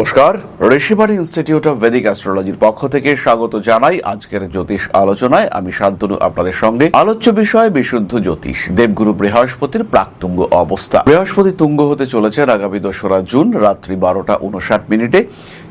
নমস্কার, Rishibani institute of Vedic অ্যাস্ট্রোলজির পক্ষ থেকে স্বাগত জানাই আজকের জ্যোতিষ আলোচনায়। আমি শান্তনু আপনাদের সঙ্গে। আলোচ্য বিষয় বিশুদ্ধ জ্যোতিষ। দেবগুরু বৃহস্পতির প্রাকতুঙ্গ অবস্থা। বৃহস্পতি তুঙ্গ হতে চলেছেন আগামী 2রা জুন রাত্রি 12:59।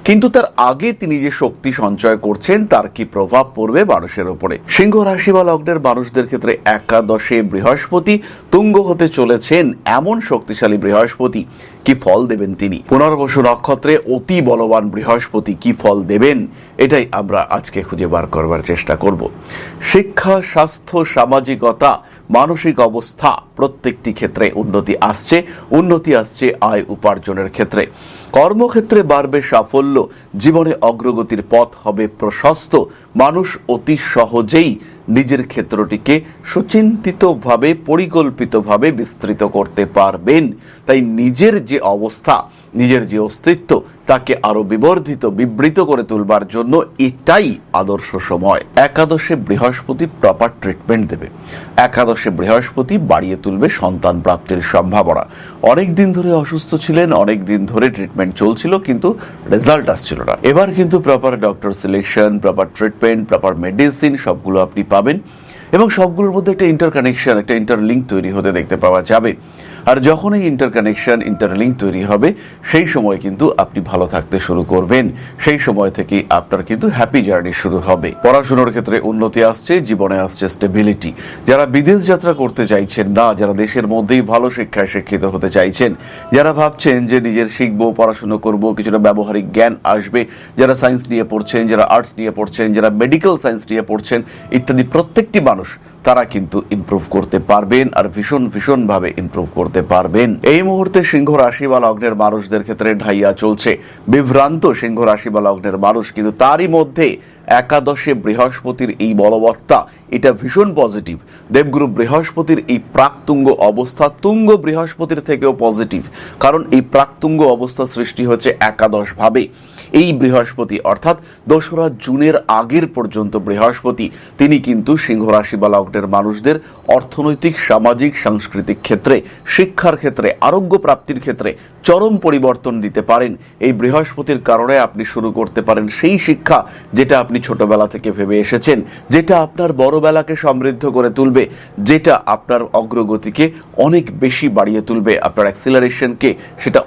কিন্তু তার আগে তিনি যে শক্তি সঞ্চয় করছেন তার কি প্রভাব পড়বে মানুষের উপরে? সিংহ রাশি বা লগ্নের মানুষদের ক্ষেত্রে একাদশে বৃহস্পতি তুঙ্গ হতে চলেছেন। এমন শক্তিশালী বৃহস্পতি কি ফল দেবেন তিনি? পুনর্বসু নক্ষত্রে অতি বলবান বৃহস্পতি কি ফল দেবেন, এটাই আমরা আজকে খুঁজে বার করবার চেষ্টা করব। শিক্ষা, স্বাস্থ্য, সামাজিকতা, মানসিক অবস্থা প্রত্যেকটি ক্ষেত্রে উন্নতি আসছে আয় উপার্জনের ক্ষেত্রে। কর্মক্ষেত্রে বাড়বে সাফল্য, জীবনে অগ্রগতির পথ হবে প্রশস্ত। মানুষ অতি সহজেই নিজের ক্ষেত্রটিকে সুচিন্তিতভাবে পরিকল্পিতভাবে বিস্তৃত করতে পারবেন। তাই নিজের যে অবস্থা, নিজের যে অস্তিত্ব, তাকে আরো বিবৃত করে তুলবার জন্য এটাই আদর্শ সময়। একাদশে বৃহস্পতি প্রপার ট্রিটমেন্ট দেবে। একাদশে বৃহস্পতি বাড়িয়ে তুলবে সন্তান প্রাপ্তির সম্ভাবনা। অনেক দিন ধরে অসুস্থ ছিলেন, অনেক দিন ধরে ট্রিটমেন্ট চলছিল, কিন্তু রেজাল্ট আসছিল না। এবার কিন্তু proper doctor selection, proper treatment, proper medicine সবগুলো আপনি পাবেন এবং সবগুলোর মধ্যে একটা ইন্টারকানেকশন, একটা ইন্টারলিঙ্ক তৈরি হতে দেখতে পাওয়া যাবে। আর যখন এই ইন্টারলিঙ্ক তৈরি হবে, সেই সময় কিন্তু আপনি ভালো থাকতে শুরু করবেন। সেই সময় থেকে আপনার কিন্তু হ্যাপি জার্নি শুরু হবে। পড়াশোনার ক্ষেত্রে উন্নতি আসছে, জীবনে আসছে স্টেবিলিটি। যারা বিদেশ যাত্রা করতে চাইছেন না, যারা দেশের মধ্যেই ভালো শিক্ষায় শিক্ষিত হতে চাইছেন, যারা ভাবছেন যে নিজের শিখবো, পড়াশোনা করব, কিছুটা ব্যবহারিক জ্ঞান আসবে, যারা সায়েন্স নিয়ে পড়ছেন, যারা আর্টস নিয়ে পড়ছেন, যারা মেডিকেল সায়েন্স নিয়ে পড়ছেন ইত্যাদি, প্রত্যেকটি মানুষ তারা কিন্তু ইমপ্রুভ করতে পারবেন আর ভীষণ ভাবে ইমপ্রুভ করতে পারবেন। এই মুহূর্তে সিংহ রাশি বা লগ্নের মানুষদের ক্ষেত্রে ঢাইয়া চলছে। বিভ্রান্ত সিংহ রাশি বা লগ্নের মানুষ, কিন্তু তারই মধ্যে একাদশে বৃহস্পতির এই বলবত্তা, এটা ভীষণ পজিটিভ। দেবগুরু বৃহস্পতির এই প্রাকতুঙ্গ অবস্থা তুঙ্গ বৃহস্পতির থেকেও পজিটিভ, কারণ এই প্রাকতুঙ্গ অবস্থা সৃষ্টি হচ্ছে একাদশ ভাবে। এই বৃহস্পতি অর্থাৎ 2রা জুনের আগের পর্যন্ত বৃহস্পতি তিনি কিন্তু সিংহ রাশি বা লগ্নের মানুষদের অর্থনৈতিক, সামাজিক, সাংস্কৃতিক ক্ষেত্রে, শিক্ষার ক্ষেত্রে, আরোগ্য প্রাপ্তির ক্ষেত্রে চরম পরিবর্তন দিতে পারেন। এই বৃহস্পতির কারণে আপনি শুরু করতে পারেন সেই শিক্ষা যেটা আপনি ছোটবেলা থেকে ভেবে এসেছেন, যেটা আপনার বড়বেলাকে সমৃদ্ধ করে তুলবে, যেটা আপনার অগ্রগতিকে অনেক বেশি বাড়িয়ে তুলবে, আপনার অ্যাক্সিলারেশনকে সেটা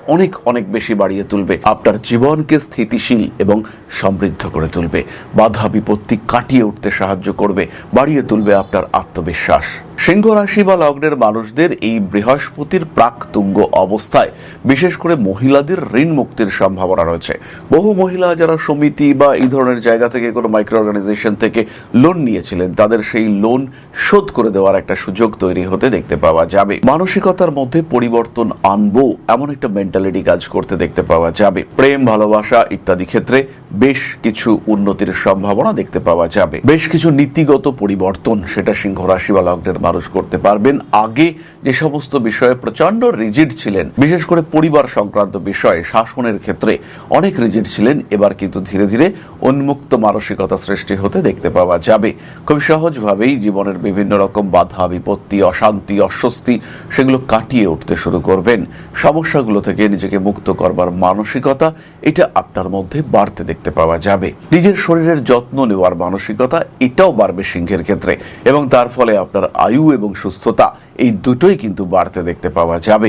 অনেক বেশি বাড়িয়ে তুলবে, আপনার জীবনকে স্থিতিশীল এবং সমৃদ্ধ করে তুলবে, বাধা বিপত্তি কাটিয়ে উঠতে সাহায্য করবে, বাড়িয়ে তুলবে আপনার আত্মবিশ্বাস। সিংহ রাশি বা লগ্নের মানুষদের এই বৃহস্পতির প্রাকতুঙ্গ অবস্থায় বিশেষ করে মহিলাদের ঋণ মুক্তির সম্ভাবনা রয়েছে। বহু মহিলা যারা সমিতি বা এই ধরনের জায়গা থেকে, কোনো মাইক্রো অর্গানাইজেশন থেকে লোন নিয়েছিলেন, তাদের সেই লোন শোধ করে দেওয়ার একটা সুযোগ তৈরি হতে দেখতে পাওয়া যাবে। মানসিকতার মধ্যে পরিবর্তন আনবো এমন একটা মেন্টালিটি কাজ করতে দেখতে পাওয়া যাবে। প্রেম, ভালোবাসা ইত্যাদি ক্ষেত্রে বেশ কিছু উন্নতির সম্ভাবনা দেখতে পাওয়া যাবে। বেশ কিছু নীতিগত পরিবর্তন সেটা সিংহ রাশি বা লগ্নের মানুষ করতে পারবেন। আগে যে সমস্ত বিষয়ে প্রচন্ড রিজিড ছিলেন, বিশেষ করে পরিবার সংক্রান্ত বিষয়ে, শাসনের ক্ষেত্রে অনেক রিজিড ছিলেন, এবার কিন্তু ধীরে ধীরে উন্মুক্ত মানসিকতা সৃষ্টি হতে দেখতে পাওয়া যাবে। খুব সহজভাবেই জীবনের বিভিন্ন রকম বাধা বিপত্তি, অশান্তি, অস্বস্তি সেগুলো কাটিয়ে উঠতে শুরু করবেন। সমস্যাগুলো থেকে নিজেকে মুক্ত করবার মানসিকতা এটা আপনার মধ্যে বাড়তে দেখতে পাওয়া যাবে। নিজের শরীরের যত্ন নেওয়ার মানসিকতা এটাও বাড়বে সিংহের ক্ষেত্রে, এবং তার ফলে আপনার আয়ু এবং সুস্থতা এই দুটোই কিন্তু বাড়তে দেখতে পাওয়া যাবে।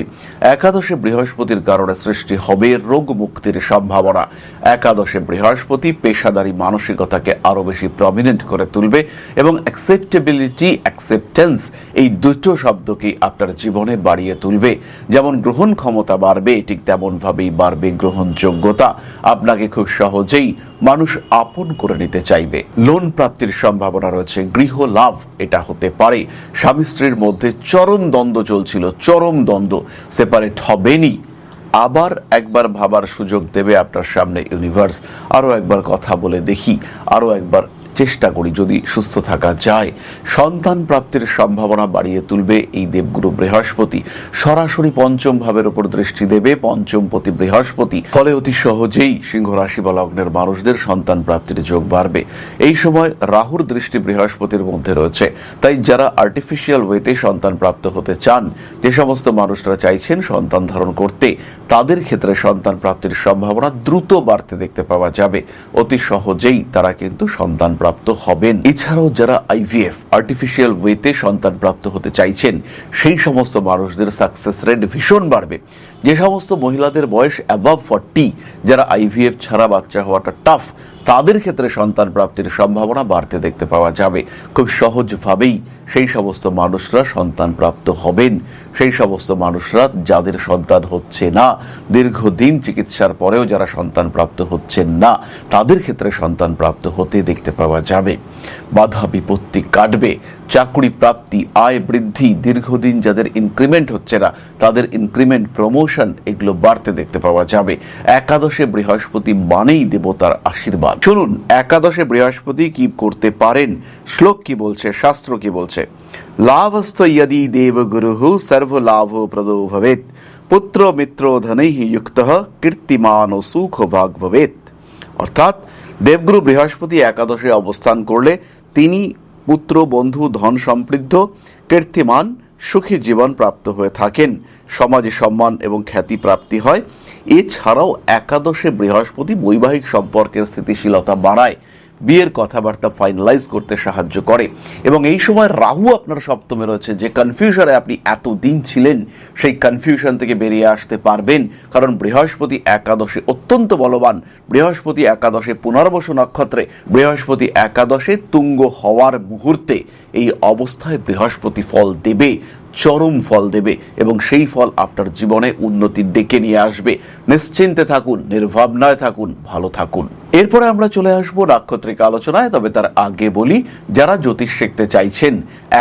একাদশে বৃহস্পতির কারণে সৃষ্টি হবে রোগ মুক্তির সম্ভাবনা। একাদশে বৃহস্পতি পেশাদারি মানসিকতাকে আরো বেশি প্রমিনেন্ট করে তুলবে এবং অ্যাকসেপ্টেবিলিটি, অ্যাকসেপ্টেন্স এই দুটো শব্দকে আপনার জীবনে বাড়িয়ে তুলবে। যেমন গ্রহণ ক্ষমতা বাড়বে, ঠিক তেমন ভাবেই বাড়বে গ্রহণযোগ্যতা। আপনাকে খুব সহজেই মানুষ আপন করে নিতে চাইবে। লোন প্রাপ্তির সম্ভাবনা রয়েছে। গৃহ লাভ এটা হতে পারে। স্বামী স্ত্রীর মধ্যে চরম দ্বন্দ্ব চলছিল, চরম দ্বন্দ্ব, সেপারেট হবেনি। আবার একবার ভাবার সুযোগ দেবে আপনার সামনে ইউনিভার্স। আরো একবার কথা বলে দেখি, আরো একবার চেষ্টা করি যদি সুস্থ থাকা যায়। সন্তান প্রাপ্তির সম্ভাবনা বাড়িয়ে তুলবে এই দেবগুরু বৃহস্পতি। সরাসরি পঞ্চম ভাবের উপর দৃষ্টি দেবে পঞ্চমপতি বৃহস্পতি। ফলে অতি সহজেই সিংহ রাশি বা লগ্নের মানুষদের সন্তান প্রাপ্তির যোগ বাড়বে। এই সময় রাহুর দৃষ্টি বৃহস্পতির মধ্যে রয়েছে, তাই যারা আর্টিফিশিয়াল ওয়েতে সন্তান প্রাপ্ত হতে চান, যে সমস্ত মানুষরা চাইছেন সন্তান ধারণ করতে, তাদের ক্ষেত্রে সন্তান প্রাপ্তির সম্ভাবনা দ্রুত বাড়তে দেখতে পাওয়া যাবে। অতি সহজেই তারা কিন্তু সন্তান প্রাপ্ত হবেন। এছাড়াও যারা আইভিএফ আর্টিফিশিয়াল ওয়েতে সন্তান প্রাপ্ত হতে চাইছেন, সেই সমস্ত মানুষদের সাকসেস রেট ভীষণ বাড়বে। যে সমস্ত মহিলাদের বয়স অ্যাবাভ 40, যারা আইভিএফ ছাড়া বাচ্চা হওয়াটা টাফ, তাদের ক্ষেত্রে সন্তান প্রাপ্তির সম্ভাবনা বাড়তে দেখতে পাওয়া যাবে। খুব সহজভাবেই সেই সমস্ত মানুষরা সন্তান প্রাপ্ত হবেন। সেই সমস্ত মানুষরা যাদের সন্তান হচ্ছে না, দীর্ঘদিন চিকিৎসার পরেও যারা সন্তান প্রাপ্ত হচ্ছেন না, তাদের ক্ষেত্রে সন্তান প্রাপ্ত হতে দেখতে পাওয়া যাবে। বাধা বিপত্তি কাটবে, চাকরি প্রাপ্তি, আয় বৃদ্ধি, দীর্ঘদিন যাদের ইনক্রিমেন্ট হচ্ছে না, তাদের ইনক্রিমেন্ট, প্রমোশন, এগুলো বাড়তে দেখতে পাওয়া যাবে। একাদশে বৃহস্পতি মানেই দেবতার আশীর্বাদ। শুনুন একাদশে বৃহস্পতি কি করতে পারেন, শ্লোক কি বলছে, শাস্ত্র কি বলছে। লাভস্থ ইয়দি দেবগুরুঃ সর্বলাভ প্রদো ভবেৎ, পুত্র মিত্র ধনৈঃ যুক্তঃ কীর্তিমান ও সুখভাগ ভবেৎ। অর্থাৎ দেবগুরু বৃহস্পতি একাদশে অবস্থান করলে তিনি পুত্র, বন্ধু, ধন সমৃদ্ধ, কীর্তিমান, সুখী জীবন প্রাপ্ত হয়ে থাকেন। সমাজে সম্মান এবং খ্যাতি প্রাপ্তি হয়। এছাড়াও একাদশে বৃহস্পতি বৈবাহিক সম্পর্কের স্থিতিশীলতা বাড়ায়, বিয়ের কথাবার্তা ফাইনালাইজ করতে সাহায্য করে। এবং এই সময় রাহু আপনার সপ্তমে রয়েছে। যে কনফিউশনে আপনি এতদিন ছিলেন, সেই কনফিউশন থেকে বেরিয়ে আসতে পারবেন, কারণ বৃহস্পতি একাদশে অত্যন্ত বলবান। বৃহস্পতি একাদশে পুনর্বসু নক্ষত্রে, বৃহস্পতি একাদশে তুঙ্গ হওয়ার মুহূর্তে এই অবস্থায় বৃহস্পতি ফল দেবে, চরম ফল দেবে, এবং সেই ফল আপনার জীবনে উন্নতি ডেকে নিয়ে আসবে। নিশ্চিন্তে থাকুন, নির্ভাবনায় থাকুন, ভালো থাকুন। এরপরে আমরা চলে আসবো নাক্ষত্রিক আলোচনায়। তবে তার আগে বলি, যারা জ্যোতিষ শিখতে চাইছেন,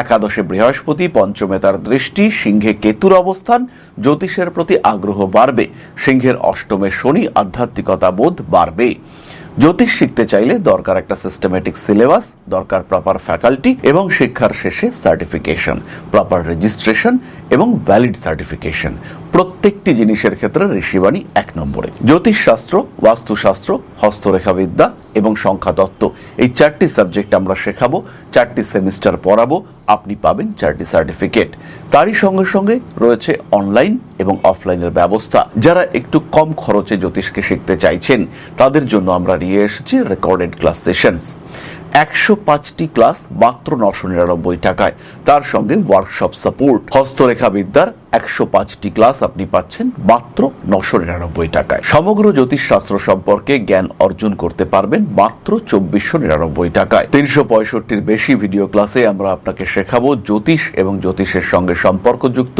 একাদশে বৃহস্পতি, পঞ্চমে তার দৃষ্টি, সিংহে কেতুর অবস্থান, জ্যোতিষের প্রতি আগ্রহ বাড়বে। সিংহের অষ্টমে শনি, আধ্যাত্মিকতা বোধ বাড়বে। জ্যোতিষ শিখতে চাইলে দরকার একটা সিস্টেমেটিক সিলেবাস, দরকার প্রপার ফ্যাকাল্টি, এবং শিক্ষার শেষে সার্টিফিকেশন, প্রপার রেজিস্ট্রেশন এবং ভ্যালিড সার্টিফিকেশন। প্রত্যেকটি জিনিসের ক্ষেত্রে ঋষিবাণী 1 নম্বরে। জ্যোতিষশাস্ত্র, বাস্তুশাস্ত্র, হস্তরেখাবিদ্যা এবং সংখ্যাতত্ত্ব, এই 4টি সাবজেক্ট আমরা শেখাবো, 4টি সেমিস্টার পড়াবো। আপনি পাবেন 4টি সার্টিফিকেট। তারই সঙ্গে সঙ্গে রয়েছে অনলাইন এবং অফলাইনের ব্যবস্থা। যারা একটু কম খরচে জ্যোতিষকে শিখতে চাইছেন, তাদের জন্য আমরা নিয়ে এসেছি রেকর্ডেড ক্লাস সেশনস। 105টি ক্লাস মাত্র 999 টাকায়, তার সঙ্গে ওয়ার্কশপ সাপোর্ট। হস্তরেখাবিদ্যার 105টি ক্লাস আপনি পাচ্ছেন মাত্র 999 টাকায়। সমগ্র জ্যোতিষশাস্ত্র সম্পর্কে জ্ঞান অর্জন করতে পারবেন মাত্র 2499 টাকায়। 365টির বেশি ভিডিও ক্লাসে আমরা আপনাকে শেখাবো জ্যোতিষ এবং জ্যোতিষের সঙ্গে সম্পর্কযুক্ত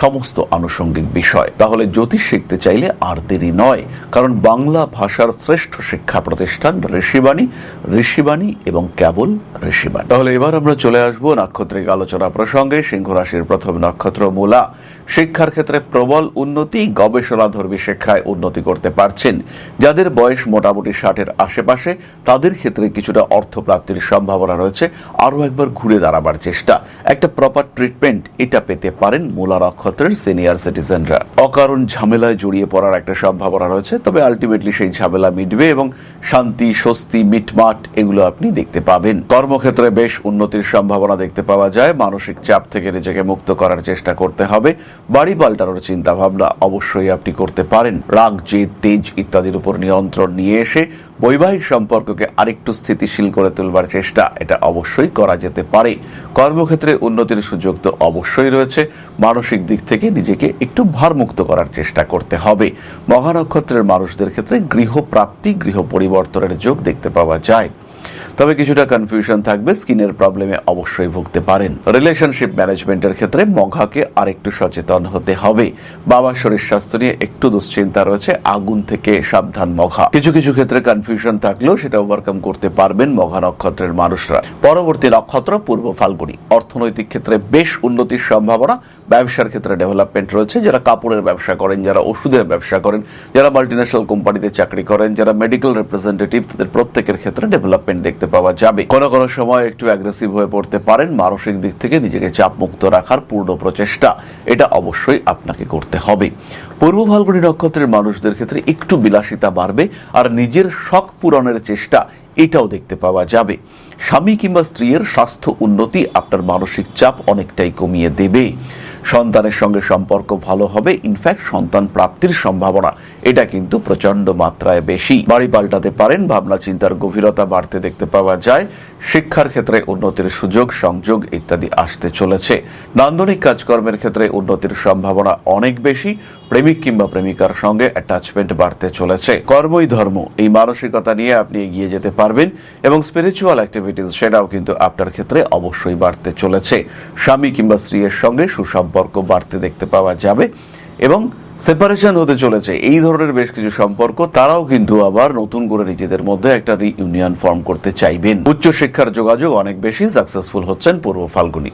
সমস্ত আনুষঙ্গিক বিষয়। তাহলে জ্যোতিষ শিখতে চাইলে আর দেরি নয়, কারণ বাংলা ভাষার শ্রেষ্ঠ শিক্ষা প্রতিষ্ঠান ঋষিবাণী, ঋষিবাণী এবং কেবল ঋষিবাণী। তাহলে এবার আমরা চলে আসবো নাক্ষত্রিক আলোচনা প্রসঙ্গে। সিংহ রাশির প্রথম নক্ষত্র মূলা। শিক্ষার ক্ষেত্রে প্রবল উন্নতি, গবেষণাধর্মী শিক্ষায় উন্নতি করতে পারছেন। যাদের বয়স মোটামুটি 60-এর আশেপাশে, তাদের ক্ষেত্রে কিছুটা অর্থ প্রাপ্তির সম্ভাবনা রয়েছে। আরও একবার ঘুরে দাঁড়াবার চেষ্টা, একটা প্রপার ট্রিটমেন্ট, এটা পেতে পারেন মূলা নক্ষত্রের সিনিয়র সিটিজেনরা। অকারণ ঝামেলায় জড়িয়ে পড়ার একটা সম্ভাবনা রয়েছে, তবে আলটিমেটলি সেই ঝামেলা মিটবে এবং শান্তি, স্বস্তি, মিটমাট এগুলো আপনি দেখতে পাবেন। কর্মক্ষেত্রে বেশ উন্নতির সম্ভাবনা দেখতে পাওয়া যায়। মানসিক চাপ থেকে নিজেকে মুক্ত করার চেষ্টা করতে হবে। বাড়ি পাল্টানোর চিন্তা ভাবনা অবশ্যই আপনি করতে পারেন। রাগ, জেদ, তেজ ইত্যাদির উপর নিয়ন্ত্রণ নিয়ে এসে বৈবাহিক সম্পর্ককে আরেকটু স্থিতিশীল করে তুলবার চেষ্টা, এটা অবশ্যই করা যেতে পারে। কর্মক্ষেত্রে উন্নতির সুযোগ তো অবশ্যই রয়েছে। মানসিক দিক থেকে নিজেকে একটু ভারমুক্ত করার চেষ্টা করতে হবে। মঘা নক্ষত্রের মানুষদের ক্ষেত্রে গৃহপ্রাপ্তি, গৃহ পরিবর্তনের যোগ দেখতে পাওয়া যায়। তবে কিছুটা কনফিউশন থাকবে, স্কিনের প্রবলেমে অবশ্যই ভুগতে পারেন। রিলেশনশিপ ম্যানেজমেন্টের ক্ষেত্রে মঘাকে আরেকটু সচেতন হতে হবে। বাবার শরীর স্বাস্থ্য নিয়ে একটু দুশ্চিন্তা রয়েছে, আগুন থেকে সাবধান মঘা। কিছু কিছু ক্ষেত্রে কনফিউশন থাকলেও সেটা ওভারকাম করতে পারবেন মঘা নক্ষত্রের মানুষরা। পরবর্তী নক্ষত্র পূর্ব ফাল্গুনী। অর্থনৈতিক ক্ষেত্রে বেশ উন্নতির সম্ভাবনা, ব্যবসার ক্ষেত্রে ডেভেলপমেন্ট রয়েছে। যারা কাপড়ের ব্যবসা করেন, যারা ওষুধের ব্যবসা করেন, যারা মাল্টিন্যাশনাল কোম্পানিতে চাকরি করেন, যারা মেডিকেল রিপ্রেজেন্টেটিভ, তাদের প্রত্যেকের ক্ষেত্রে ডেভেলপমেন্ট দেখতে পাওয়া যাবে। কোনো কোনো সময় একটু অ্যাগ্রেসিভ হয়ে পড়তে পারেন। মানসিক দিক থেকে নিজেকে চাপ মুক্ত রাখার পূর্ণ প্রচেষ্টা এটা অবশ্যই আপনাকে করতে হবে। পূর্ব ফাল্গুনী নক্ষত্রের মানুষদের ক্ষেত্রে একটু বিলাসিতা বাড়বে আর নিজের শখ পূরণের চেষ্টা এটাও দেখতে পাওয়া যাবে। স্বামী কিংবা স্ত্রীর স্বাস্থ্য উন্নতি আপনার মানসিক চাপ অনেকটাই কমিয়ে দেবে। সন্তানের সঙ্গে সম্পর্ক ভালো হবে, ইনফ্যাক্ট সন্তান প্রাপ্তির সম্ভাবনা এটা কিন্তু প্রচন্ড মাত্রায় বেশি। বাড়ি পাল্টাতে পারেন, ভাবনা চিন্তার গভীরতা বাড়তে দেখতে পাওয়া যায়। শিক্ষার ক্ষেত্রে উন্নতির সুযোগ সংযোগ ইত্যাদি আসতে চলেছে। নান্দনিক কাজকর্মের ক্ষেত্রে উন্নতির সম্ভাবনা অনেক বেশি। প্রেমিক কিংবা প্রেমিকার সঙ্গে অ্যাটাচমেন্ট বাড়তে চলেছে। কর্মই ধর্ম, এই মানসিকতা নিয়ে আপনি এগিয়ে যেতে পারবেন এবং স্পিরিচুয়াল অ্যাক্টিভিটিস সেটাও কিন্তু আপনার ক্ষেত্রে অবশ্যই বাড়তে চলেছে। স্বামী কিংবা স্ত্রীর সঙ্গে সুসম্পর্ক বাড়তে দেখতে পাওয়া যাবে এবং সেপারেশন হতে চলেছে এই ধরনের বেশ কিছু সম্পর্ক, তারাও কিন্তু আবার নতুন করে নিজেদের মধ্যে একটা রিইউনিয়ন ফর্ম করতে চাইবেন। উচ্চশিক্ষার যোগাযোগ অনেক বেশি, সাকসেসফুল হচ্ছেন পূর্ব ফাল্গুনী।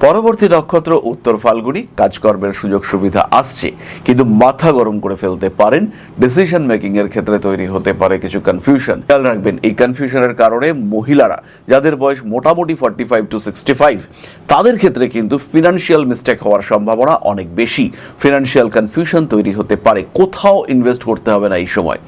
পরবর্তী নক্ষত্র উত্তর ফাল্গুনী। কাজকর্মের সুযোগ সুবিধা আসছে, কিন্তু মাথা গরম করে ফেলতে পারেন। ডিসিশন মেকিং এর ক্ষেত্রে তৈরি হতে পারে কিছু কনফিউশন। খেয়াল রাখবেন এই কনফিউশনের কারণে মহিলারা যাদের বয়স মোটামুটি 45 to 65 তাদের ক্ষেত্রে কিন্তু ফিনান্সিয়াল মিস্টেক হওয়ার সম্ভাবনা অনেক বেশি। ফিনান্সিয়াল কনফিউশন তৈরি হতে পারে, কোথাও ইনভেস্ট করতে হবে না এই সময়।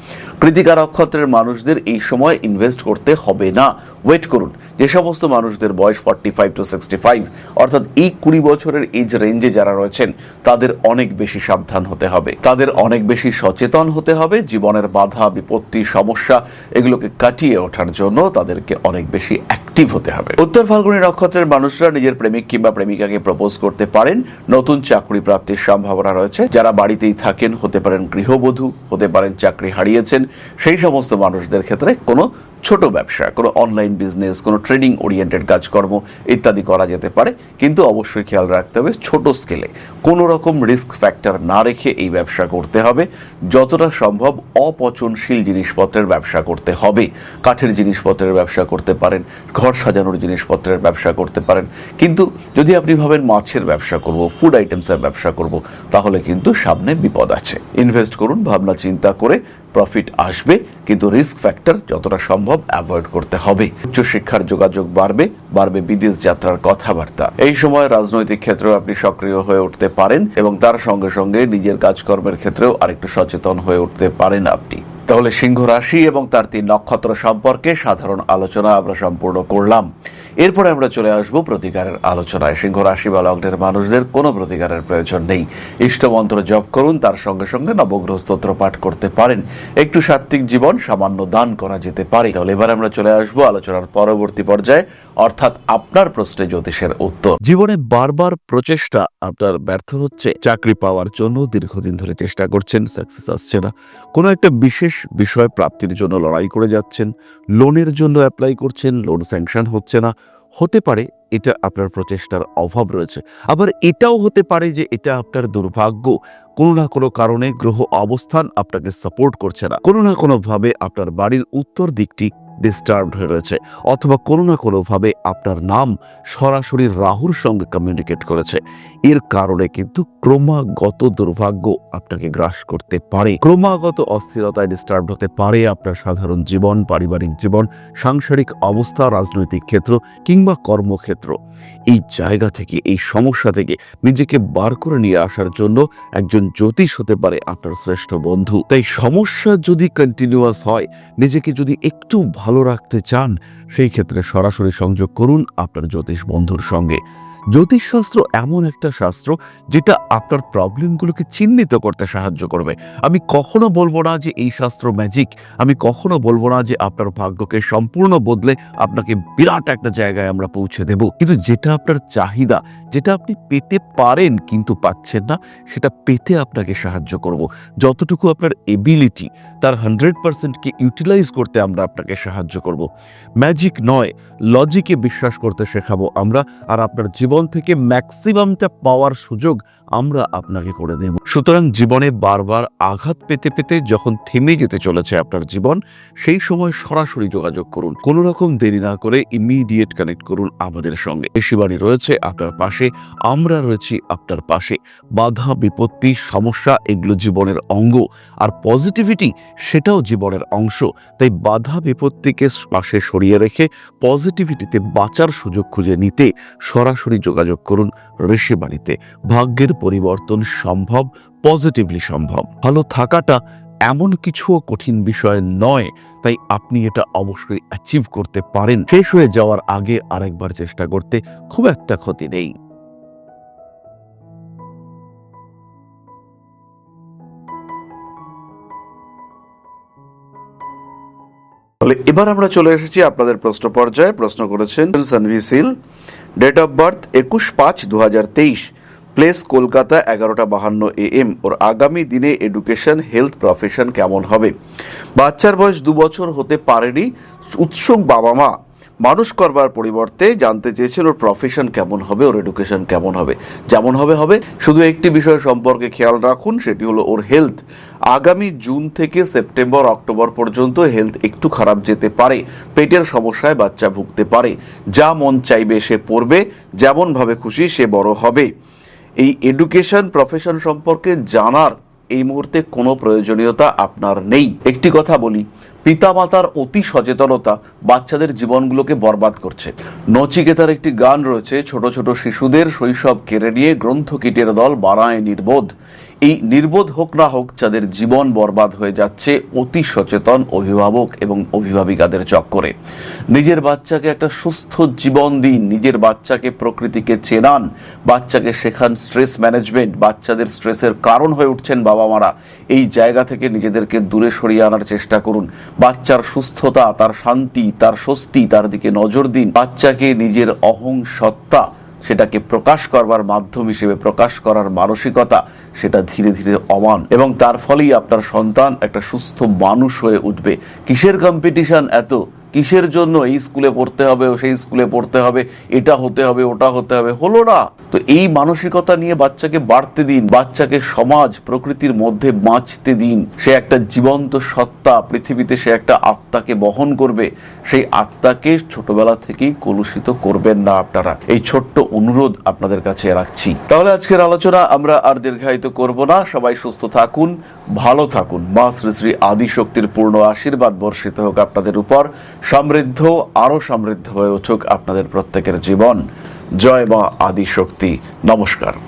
কৃতিকা নক্ষত্রের মানুষদের এই সময় ইনভেস্ট করতে হবে না, ওয়েট করুন। যে সমস্ত মানুষদের বয়স 45 to 65 অর্থাৎ এই 20 বছরের এজ রেঞ্জে যারা রয়েছেন তাদের অনেক বেশি সাবধান হতে হবে, তাদের অনেক বেশি সচেতন হতে হবে। জীবনের বাধা বিপত্তি সমস্যা এগুলোকে কাটিয়ে ওঠার জন্য তাদেরকে অনেক বেশি অ্যাক্টিভ হতে হবে। উত্তর ফাল্গুনী নক্ষত্রের মানুষরা নিজের প্রেমিক কিংবা প্রেমিকাকে প্রপোজ করতে পারেন। নতুন চাকরি প্রাপ্তির সম্ভাবনা রয়েছে। যারা বাড়িতেই থাকেন, হতে পারেন গৃহবধূ, হতে পারেন চাকরি হারিয়েছেন, সেই সমস্ত মানুষদের ক্ষেত্রে কোনো ছোট ব্যবসা, কোনো অনলাইন বিজনেস, কোনো ট্রেডিং ওরিয়েন্টেড কাজকর্ম ইত্যাদি করা যেতে পারে, কিন্তু অবশ্যই খেয়াল রাখতে হবে ছোট স্কেলে কোনো রকম রিস্ক ফ্যাক্টর না রেখে এই ব্যবসা করতে হবে। যতটা সম্ভব অপচনশীল জিনিসপত্রের ব্যবসা করতে হবে। কাঠের জিনিসপত্রের ব্যবসা করতে পারেন, ঘর সাজানোর জিনিসপত্রের ব্যবসা করতে পারেন, কিন্তু যদি আপনি ভাবেন মাছের ব্যবসা করব, ফুড আইটেমসের ব্যবসা করব, তাহলে কিন্তু সামনে বিপদ আছে। ইনভেস্ট করুন ভাবনা চিন্তা করে, প্রফিট আসবে, কিন্তু রিস্ক ফ্যাক্টর যতটা সম্ভব অ্যাভয়েড করতে হবে। উচ্চশিক্ষার যোগাযোগ বাড়বে বিদেশ যাত্রার কথাবার্তা। এই সময় রাজনৈতিক ক্ষেত্রেও আপনি সক্রিয় হয়ে উঠতে পারেন এবং তার সঙ্গে সঙ্গে নিজের কাজকর্মের ক্ষেত্রেও আরেকটু সচেতন হয়ে উঠতে পারেন আপনি। তাহলে সিংহ রাশি এবং তার 3 নক্ষত্র সম্পর্কে সাধারণ আলোচনা আমরা সম্পূর্ণ করলাম। এরপরে আমরা চলে আসবো প্রতিকারের আলোচনায়। সিংহ রাশি বা লগ্নের মানুষদের কোনো প্রতিকারের প্রয়োজন নেই। ইষ্টমন্ত্র জপ করুন, তার সঙ্গে সঙ্গে নবগ্রহ স্তোত্র পাঠ করতে পারেন। একটু সাত্ত্বিক জীবন, সামান্য দান করা যেতে পারে। তাহলে এবার আমরা চলে আসবো আলোচনার পরবর্তী পর্যায়ে, অর্থাৎ আপনার প্রশ্নে জ্যোতিষের উত্তর। জীবনে বারবার প্রচেষ্টা আপনার ব্যর্থ হচ্ছে, চাকরি পাওয়ার জন্য দীর্ঘদিন ধরে চেষ্টা করছেন, সাকসেস আসছে না। কোনো একটা বিশেষ বিষয় প্রাপ্তির জন্য লড়াই করে যাচ্ছেন, লোনের জন্য অ্যাপ্লাই করছেন, লোন স্যাংশন হচ্ছে না। হতে পারে এটা আপনার প্রচেষ্টার অভাব রয়েছে, আবার এটাও হতে পারে যে এটা আপনার দুর্ভাগ্য। কোনো না কোনো কারণে গ্রহ অবস্থান আপনাকে সাপোর্ট করছে না, কোনো না কোনোভাবে আপনার বাড়ির উত্তর দিকটি ডিস্টার্বড হয়ে রয়েছে, অথবা কোনো না কোনোভাবে আপনার নাম সরাসরি রাহুর সঙ্গে কমিউনিকেট করেছে। এর কারণে কিন্তু ক্রমাগত দুর্ভাগ্য আপনাকে গ্রাস করতে পারে, ক্রমাগত অস্থিরতায় ডিস্টার্ব হতে পারে আপনার সাধারণ জীবন, পারিবারিক জীবন, সাংসারিক অবস্থা, রাজনৈতিক ক্ষেত্র কিংবা কর্মক্ষেত্র। এই জায়গা থেকে, এই সমস্যা থেকে নিজেকে বার করে নিয়ে আসার জন্য একজন জ্যোতিষ হতে পারে আপনার শ্রেষ্ঠ বন্ধু। তাই সমস্যা যদি কন্টিনিউয়াস হয়, নিজেকে যদি একটু ভালো রাখতে চান, সেই ক্ষেত্রে সরাসরি সংযোগ করুন আপনার জ্যোতিষ বন্ধুর সঙ্গে। জ্যোতিষশাস্ত্র এমন একটা শাস্ত্র যেটা আপনার প্রবলেমগুলোকে চিহ্নিত করতে সাহায্য করবে। আমি কখনো বলবো না যে এই শাস্ত্র ম্যাজিক, আমি কখনো বলবো না যে আপনার ভাগ্যকে সম্পূর্ণ বদলে আপনাকে বিরাট একটা জায়গায় আমরা পৌঁছে দেব, কিন্তু যেটা আপনার চাহিদা, যেটা আপনি পেতে পারেন কিন্তু পাচ্ছেন না, সেটা পেতে আপনাকে সাহায্য করব। যতটুকু আপনার এবিলিটি, তার 100%কে ইউটিলাইজ করতে আমরা আপনাকে সাহায্য করব। ম্যাজিক নয়, লজিকে বিশ্বাস করতে শেখাবো আমরা, আর আপনার জীবন জীবন থেকে ম্যাক্সিমামটা পাওয়ার সুযোগ আমরা আপনাকে করে দেব। সুতরাং জীবনে বারবার আঘাত পেতে পেতে যখন থেমে যেতে চলেছে আপনার জীবন, সেই সময় সরাসরি যোগাযোগ করুন। কোনো রকম দেরি না করে ইমিডিয়েট কানেক্ট করুন আমাদের সঙ্গে। ঋষিবাণী রয়েছে আপনার পাশে, আমরা রয়েছি আপনার পাশে। বাধা, বিপত্তি, সমস্যা এগুলো জীবনের অঙ্গ, আর পজিটিভিটি সেটাও জীবনের অংশ। তাই বাধা বিপত্তিকে পাশে সরিয়ে রেখে পজিটিভিটিতে বাঁচার সুযোগ খুঁজে নিতে সরাসরি যোগাযোগ করুন ঋষিবাণীতে। ভাগ্যের পরিবর্তন সম্ভব, পজিটিভলি সম্ভব। ভালো থাকাটা এমন কিছুও কঠিন বিষয় নয়, তাই আপনি এটা অবশ্যই অ্যাচিভ করতে পারেন। শেষ হয়ে যাওয়ার আগে আরেকবার চেষ্টা করতে খুব একটা ক্ষতি নেই। এবার আমরা চলে এসেছি আপনাদের প্রশ্ন পর্যায়ে। প্রশ্ন করেছেন Sanvi Sil, date of birth 21/5/2023, place Kolkata, 11:52 AM। ওর আগামী দিনে এডুকেশন, হেলথ, প্রফেশন কেমন হবে? বাচ্চার বয়স 2 বছর হতে পারেনি। উৎসুক বাবা মা মানুষ করবার পরিবর্তে জানতে চেয়েছেন ওর প্রফেশন কেমন হবে, ওর এডুকেশন কেমন হবে। যেমন হবে হবে, শুধু একটি বিষয় সম্পর্কে খেয়াল রাখুন, সেটি হলো ওর হেলথ। আগামী জুন থেকে সেপ্টেম্বর অক্টোবর পর্যন্ত হেলথ একটু খারাপ যেতে পারে। পেটের সমস্যায় বাচ্চা ভুগতে পারে। যা মন চাইবে সে পড়বে, যেমনভাবে খুশি সে বড় হবে। এই এডুকেশন, প্রফেশন সম্পর্কে জানার এই মুহূর্তে কোনো প্রয়োজনীয়তা আপনার নেই। একটি কথা বলি, পিতামাতার অতি সচেতনতা বাচ্চাদের জীবনগুলোকে বরবাদ করছে। নচিকেতার একটি গান রয়েছে, ছোট ছোট শিশুদের শৈশব কেড়ে নিয়ে গ্রন্থকীটের দল বাড়ায় নির্বোধ। এই নির্বোধ হোক না হোক, যাদের জীবন বরবাদ হয়ে যাচ্ছে অতি সচেতন অভিভাবক এবং অভিভাবিকাদের চক্করে। নিজের বাচ্চাকে একটা সুস্থ জীবন দিন, নিজের বাচ্চাকে প্রকৃতিকে চেনান, বাচ্চাকে শেখান স্ট্রেস ম্যানেজমেন্ট। বাচ্চাদের স্ট্রেসের কারণ হয়ে উঠছেন বাবা মারা। এই জায়গা থেকে নিজেদেরকে দূরে সরিয়ে আনার চেষ্টা করুন। বাচ্চার সুস্থতা, তার শান্তি, তার স্বস্তি, তার দিকে নজর দিন। বাচ্চাকে নিজের অহং সত্তা সেটাকে প্রকাশ করবার মাধ্যম হিসেবে প্রকাশ করার মানসিকতা, সেটা ধীরে ধীরে অমান, এবং তার ফলেই আপনার সন্তান একটা সুস্থ মানুষ হয়ে উঠবে। কিসের কম্পিটিশন এত? কিসের জন্য এই স্কুলে পড়তে হবে, সেই স্কুলে পড়তে হবে, এটা হতে হবে, ওটা হতে হবে? হলো না তো এই মানসিকতা নিয়ে বাচ্চাকে বাড়তে দিন। বাচ্চাকে সমাজ, প্রকৃতির মধ্যে বাঁচতে দিন। সে একটা জীবন্ত সত্তা, পৃথিবীতে সে একটা আত্মাকে বহন করবে। সেই আত্মাকে ছোটবেলা থেকেই কলুষিত করবেন না আপনারা। এই ছোট্ট অনুরোধ আপনাদের কাছে রাখছি। তাহলে আজকের আলোচনা আমরা আর দীর্ঘায়িত করব না। সবাই সুস্থ থাকুন, ভালো থাকুন। মা শ্রী শ্রী আদিশক্তির পূর্ণ আশীর্বাদ বর্ষিত হোক আপনাদের উপর। সমৃদ্ধ, আরো সমৃদ্ধ হয়ে উঠুক আপনাদের প্রত্যেকের জীবন। জয় মা আদিশক্তি। নমস্কার।